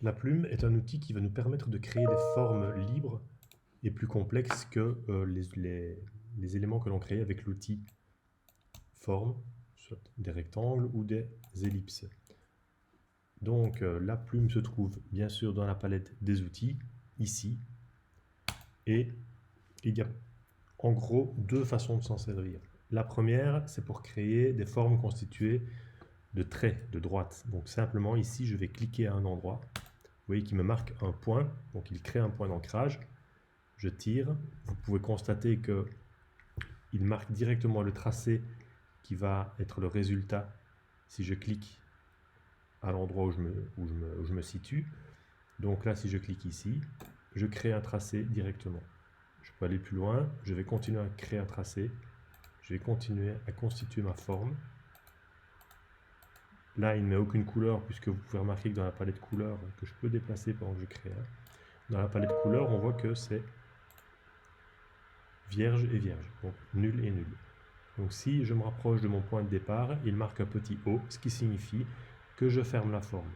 La plume est un outil qui va nous permettre de créer des formes libres et plus complexes que les éléments que l'on crée avec l'outil forme, soit des rectangles ou des ellipses. Donc la plume se trouve bien sûr dans la palette des outils, ici, et il y a en gros deux façons de s'en servir. La première, c'est pour créer des formes constituées de traits de droite. Donc simplement ici, je vais cliquer à un endroit. Vous voyez qu'il me marque un point, donc il crée un point d'ancrage. Je tire. Vous pouvez constater que il marque directement le tracé qui va être le résultat si je clique à l'endroit où je me situe. Donc là, si je clique ici, je crée un tracé directement. Je peux aller plus loin, je vais continuer à créer un tracé, je vais continuer à constituer ma forme. Là, il ne met aucune couleur, puisque vous pouvez remarquer que dans la palette couleurs, que je peux déplacer pendant que je crée, dans la palette couleurs, on voit que c'est vierge et vierge, donc nul et nul. Donc si je me rapproche de mon point de départ, il marque un petit O, ce qui signifie que je ferme la forme.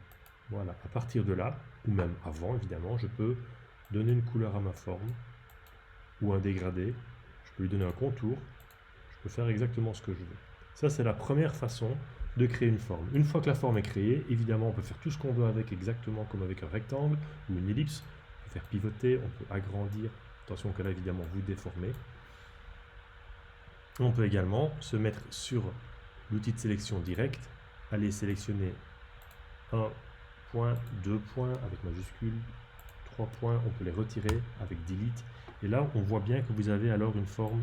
Voilà, à partir de là, ou même avant évidemment, je peux donner une couleur à ma forme, ou un dégradé, je peux lui donner un contour, je peux faire exactement ce que je veux. Ça, c'est la première façon de créer une forme. Une fois que la forme est créée, évidemment, on peut faire tout ce qu'on veut avec, exactement comme avec un rectangle ou une ellipse. On peut faire pivoter, on peut agrandir. Attention que là, évidemment, vous déformez. On peut également se mettre sur l'outil de sélection direct, aller sélectionner un point, 2 points avec majuscule, 3 points, on peut les retirer avec delete. Et là, on voit bien que vous avez alors une forme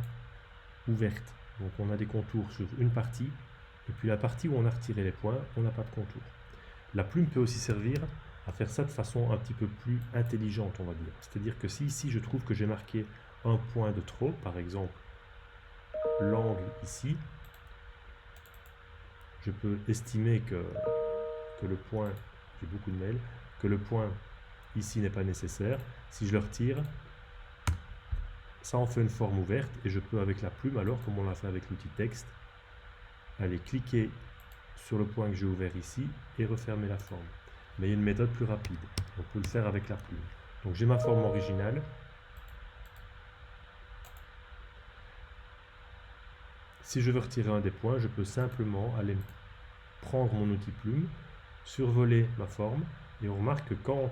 ouverte. Donc on a des contours sur une partie, et puis la partie où on a retiré les points, on n'a pas de contour. La plume peut aussi servir à faire ça de façon un petit peu plus intelligente, on va dire. C'est-à-dire que si ici je trouve que j'ai marqué un point de trop, par exemple l'angle ici, je peux estimer que le point, j'ai beaucoup de mails, que le point ici n'est pas nécessaire. Si je le retire, ça en fait une forme ouverte, et je peux avec la plume, alors comme on l'a fait avec l'outil texte, aller cliquer sur le point que j'ai ouvert ici et refermer la forme. Mais il y a une méthode plus rapide, on peut le faire avec la plume. Donc j'ai ma forme originale. Si je veux retirer un des points, je peux simplement aller prendre mon outil plume, survoler ma forme, et on remarque que quand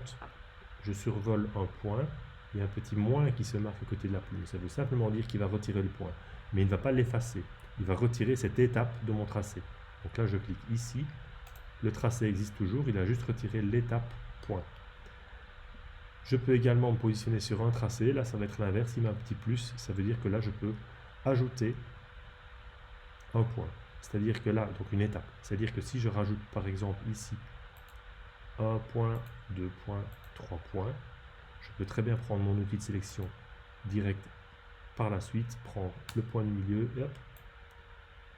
je survole un point, il y a un petit moins qui se marque à côté de la plume. Ça veut simplement dire qu'il va retirer le point, mais il ne va pas l'effacer. Il va retirer cette étape de mon tracé. Donc là, je clique ici, le tracé existe toujours, il a juste retiré l'étape point. Je peux également me positionner sur un tracé, là ça va être l'inverse, il met un petit plus, ça veut dire que là je peux ajouter un point. C'est-à-dire que là, donc une étape, c'est-à-dire que si je rajoute par exemple ici 1 point, 2 points, 3 points, je peux très bien prendre mon outil de sélection direct par la suite, prendre le point du milieu et hop,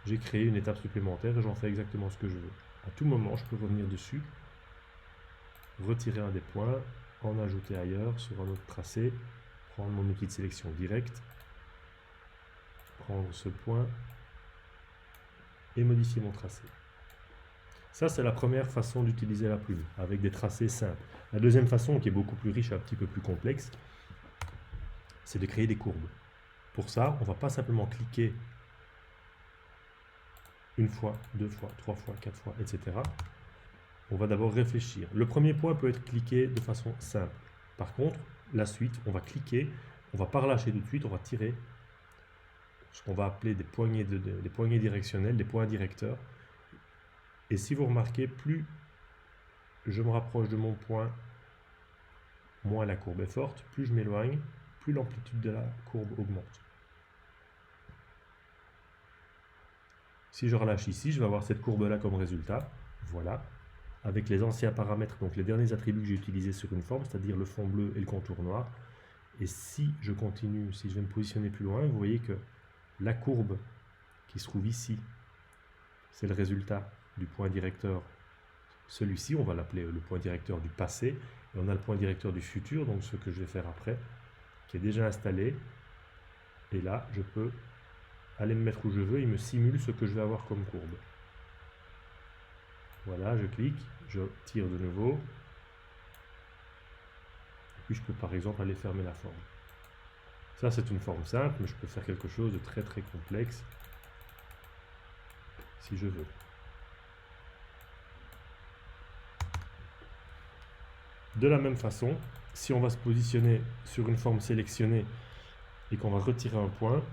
j'ai créé une étape supplémentaire et j'en fais exactement ce que je veux. À tout moment, je peux revenir dessus, retirer un des points, en ajouter ailleurs sur un autre tracé, prendre mon outil de sélection direct, prendre ce point et modifier mon tracé. Ça, c'est la première façon d'utiliser la plume, avec des tracés simples. La deuxième façon, qui est beaucoup plus riche et un petit peu plus complexe, c'est de créer des courbes. Pour ça, on ne va pas simplement cliquer une fois, deux fois, trois fois, quatre fois, etc. On va d'abord réfléchir. Le premier point peut être cliqué de façon simple. Par contre, la suite, on va cliquer, on va pas relâcher tout de suite, on va tirer ce qu'on va appeler des poignées directionnelles, des points directeurs. Et si vous remarquez, plus je me rapproche de mon point, moins la courbe est forte, plus je m'éloigne, plus l'amplitude de la courbe augmente. Si je relâche ici, je vais avoir cette courbe-là comme résultat. Voilà. Avec les anciens paramètres, donc les derniers attributs que j'ai utilisés sur une forme, c'est-à-dire le fond bleu et le contour noir. Et si je continue, si je vais me positionner plus loin, vous voyez que la courbe qui se trouve ici, c'est le résultat du point directeur. Celui-ci, on va l'appeler le point directeur du passé, et on a le point directeur du futur, donc ce que je vais faire après, qui est déjà installé. Et là, je peux aller me mettre où je veux, il me simule ce que je vais avoir comme courbe. Voilà, je clique, je tire de nouveau, puis je peux par exemple aller fermer la forme. Ça c'est une forme simple, mais je peux faire quelque chose de très très complexe si je veux. De la même façon, si on va se positionner sur une forme sélectionnée et qu'on va retirer un point,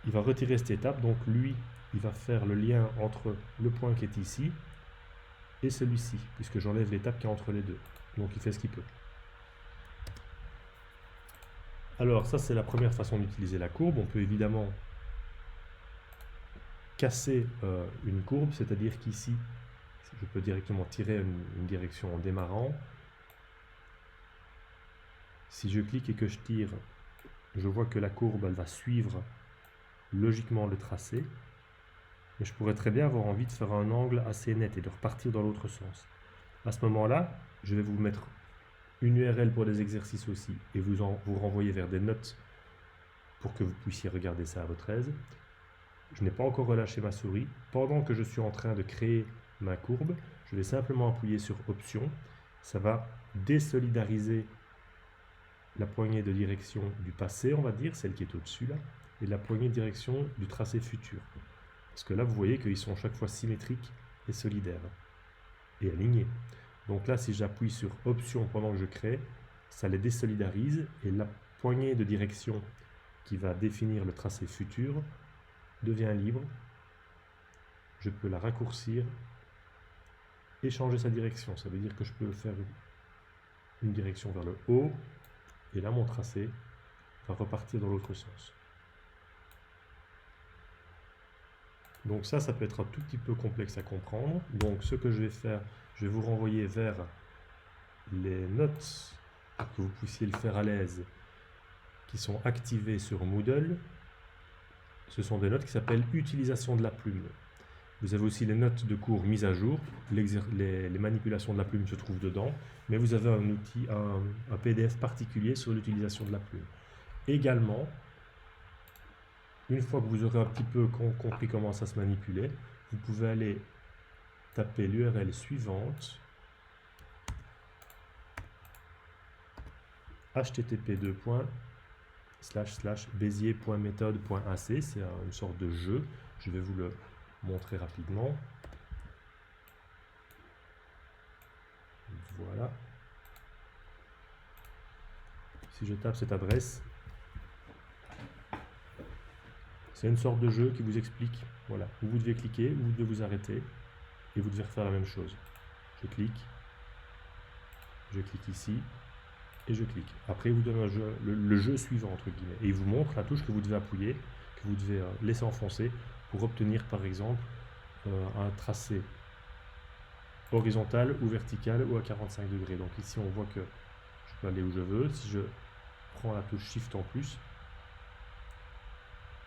il va retirer cette étape, donc lui, il va faire le lien entre le point qui est ici et celui-ci, puisque j'enlève l'étape qui est entre les deux. Donc il fait ce qu'il peut. Alors ça c'est la première façon d'utiliser la courbe. On peut évidemment casser une courbe, c'est-à-dire qu'ici, je peux directement tirer une direction en démarrant. Si je clique et que je tire, je vois que la courbe elle va suivre logiquement le tracé. Mais je pourrais très bien avoir envie de faire un angle assez net et de repartir dans l'autre sens. À ce moment-là, je vais vous mettre une URL pour des exercices aussi et vous renvoyer vers des notes pour que vous puissiez regarder ça à votre aise. Je n'ai pas encore relâché ma souris. Pendant que je suis en train de créer ma courbe, je vais simplement appuyer sur Options. Ça va désolidariser la poignée de direction du passé, on va dire, celle qui est au-dessus là, et la poignée de direction du tracé futur. Parce que là, vous voyez qu'ils sont chaque fois symétriques et solidaires et alignés. Donc là, si j'appuie sur Options pendant que je crée, ça les désolidarise et la poignée de direction qui va définir le tracé futur devient libre. Je peux la raccourcir et changer sa direction. Ça veut dire que je peux faire une direction vers le haut et là, mon tracé va repartir dans l'autre sens. Donc ça peut être un tout petit peu complexe à comprendre. Donc ce que je vais faire, je vais vous renvoyer vers les notes pour que vous puissiez le faire à l'aise, qui sont activées sur Moodle. Ce sont des notes qui s'appellent utilisation de la plume. Vous avez aussi les notes de cours mises à jour. Les manipulations de la plume se trouvent dedans, mais vous avez un outil, un PDF particulier sur l'utilisation de la plume. Également, une fois que vous aurez un petit peu compris comment ça se manipulait, vous pouvez aller taper l'URL suivante, http://bézier.méthode.ac. C'est une sorte de jeu. Je vais vous le montrer rapidement. Voilà. Si je tape cette adresse, c'est une sorte de jeu qui vous explique voilà, où vous devez cliquer, où vous devez vous arrêter, et vous devez refaire la même chose. Je clique ici, et je clique. Après, il vous donne le jeu suivant, entre guillemets, et il vous montre la touche que vous devez appuyer, que vous devez laisser enfoncer, pour obtenir, par exemple, un tracé horizontal ou vertical ou à 45 degrés. Donc ici, on voit que je peux aller où je veux. Si je prends la touche Shift en plus,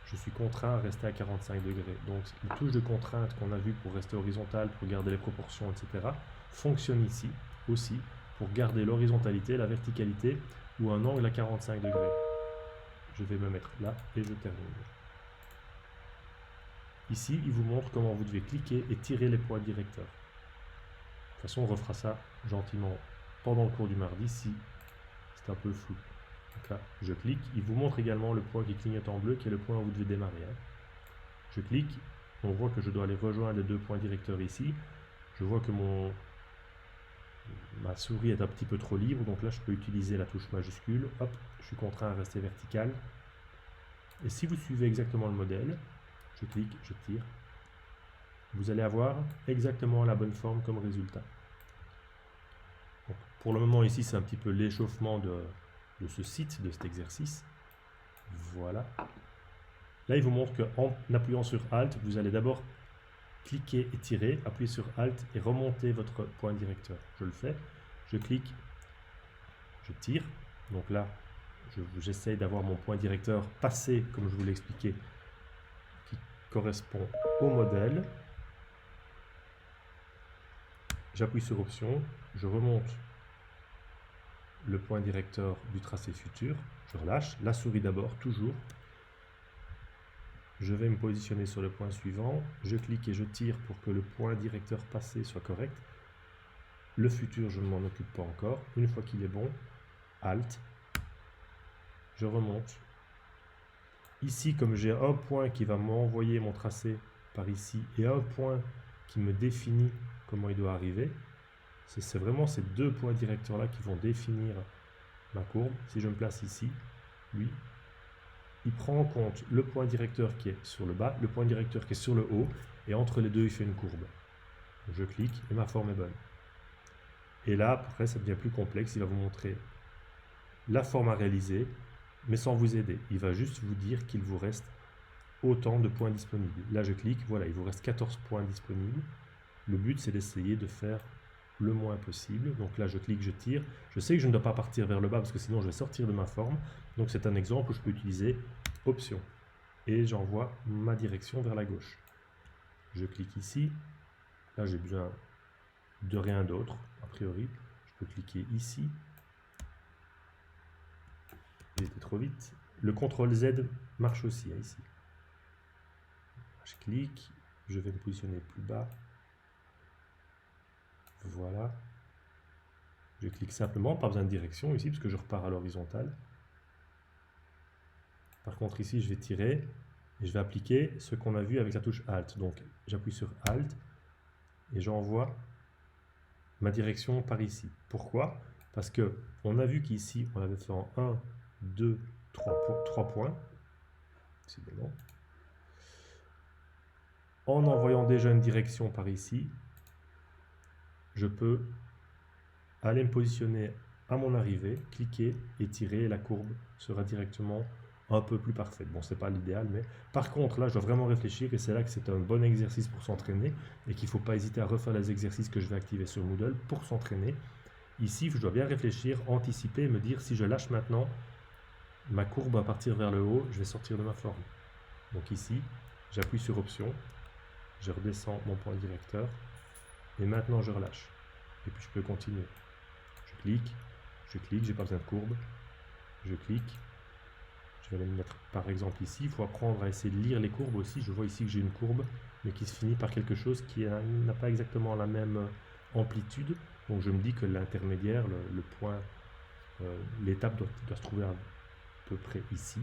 je suis contraint à rester à 45 degrés. Donc les touches de contrainte qu'on a vues pour rester horizontal, pour garder les proportions, etc., fonctionnent ici aussi pour garder l'horizontalité, la verticalité ou un angle à 45 degrés. Je vais me mettre là et je termine. Ici, il vous montre comment vous devez cliquer et tirer les points directeurs. De toute façon, on refera ça gentiment pendant le cours du mardi si c'est un peu flou. Donc là, je clique. Il vous montre également le point qui clignote en bleu, qui est le point où vous devez démarrer. Je clique. On voit que je dois aller rejoindre les deux points directeurs ici. Je vois que ma souris est un petit peu trop libre. Donc là, je peux utiliser la touche majuscule. Hop, je suis contraint à rester vertical. Et si vous suivez exactement le modèle, je clique, je tire. Vous allez avoir exactement la bonne forme comme résultat. Donc, pour le moment, ici, c'est un petit peu l'échauffement de ce site, de cet exercice. Voilà. Là, il vous montre qu'en appuyant sur Alt, vous allez d'abord cliquer et tirer, appuyer sur Alt et remonter votre point directeur. Je le fais. Je clique, je tire. Donc là, j'essaye d'avoir mon point directeur passé, comme je vous l'ai expliqué, qui correspond au modèle. J'appuie sur Option, je remonte le point directeur du tracé futur, je relâche, la souris d'abord, toujours. Je vais me positionner sur le point suivant, je clique et je tire pour que le point directeur passé soit correct. Le futur, je ne m'en occupe pas encore. Une fois qu'il est bon, Alt, je remonte. Ici, comme j'ai un point qui va m'envoyer mon tracé par ici et un point qui me définit comment il doit arriver, c'est vraiment ces deux points directeurs là qui vont définir ma courbe. Si je me place ici, lui, il prend en compte le point directeur qui est sur le bas, le point directeur qui est sur le haut, et entre les deux, il fait une courbe. Je clique et ma forme est bonne. Et là, après, ça devient plus complexe. Il va vous montrer la forme à réaliser, mais sans vous aider. Il va juste vous dire qu'il vous reste autant de points disponibles. Là, je clique, voilà, il vous reste 14 points disponibles. Le but, c'est d'essayer de faire le moins possible. Donc là, je clique, je tire. Je sais que je ne dois pas partir vers le bas parce que sinon, je vais sortir de ma forme. Donc, c'est un exemple où je peux utiliser Option. Et j'envoie ma direction vers la gauche. Je clique ici. Là, j'ai besoin de rien d'autre, a priori. Je peux cliquer ici. J'ai été trop vite. Le CTRL Z marche aussi, ici. Je clique, je vais me positionner plus bas. Voilà. Je clique simplement, pas besoin de direction ici, parce que je repars à l'horizontale. Par contre, ici, je vais tirer et je vais appliquer ce qu'on a vu avec la touche Alt. Donc, j'appuie sur Alt et j'envoie ma direction par ici. Pourquoi? Parce que on a vu qu'ici, on avait fait en 1, 2, 3 points. Décidément. En envoyant déjà une direction par ici, je peux aller me positionner à mon arrivée, cliquer et tirer, et la courbe sera directement un peu plus parfaite. Bon, c'est pas l'idéal, mais par contre, là, je dois vraiment réfléchir, et c'est là que c'est un bon exercice pour s'entraîner, et qu'il ne faut pas hésiter à refaire les exercices que je vais activer sur Moodle pour s'entraîner. Ici, je dois bien réfléchir, anticiper, et me dire, si je lâche maintenant, ma courbe va partir vers le haut, je vais sortir de ma forme. Donc ici, j'appuie sur Option, je redescends mon point directeur, et maintenant je relâche. Et puis je peux continuer. Je clique, j'ai pas besoin de courbe, je clique, je vais aller me mettre par exemple ici. Il faut apprendre à essayer de lire les courbes aussi. Je vois ici que j'ai une courbe, mais qui se finit par quelque chose qui n'a pas exactement la même amplitude. Donc je me dis que l'intermédiaire, le point, l'étape doit se trouver à peu près ici.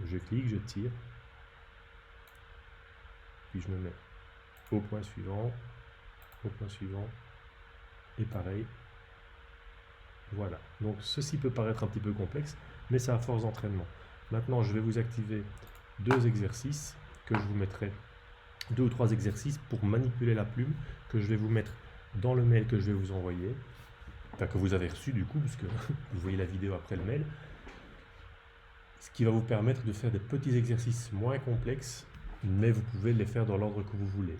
Je clique, je tire, puis je me mets au point suivant, et pareil. Voilà, donc ceci peut paraître un petit peu complexe, mais c'est à force d'entraînement. Maintenant, je vais vous activer deux exercices que je vous mettrai, 2 ou 3 exercices pour manipuler la plume, que je vais vous mettre dans le mail que je vais vous envoyer, enfin que vous avez reçu du coup, puisque vous voyez la vidéo après le mail, ce qui va vous permettre de faire des petits exercices moins complexes, mais vous pouvez les faire dans l'ordre que vous voulez.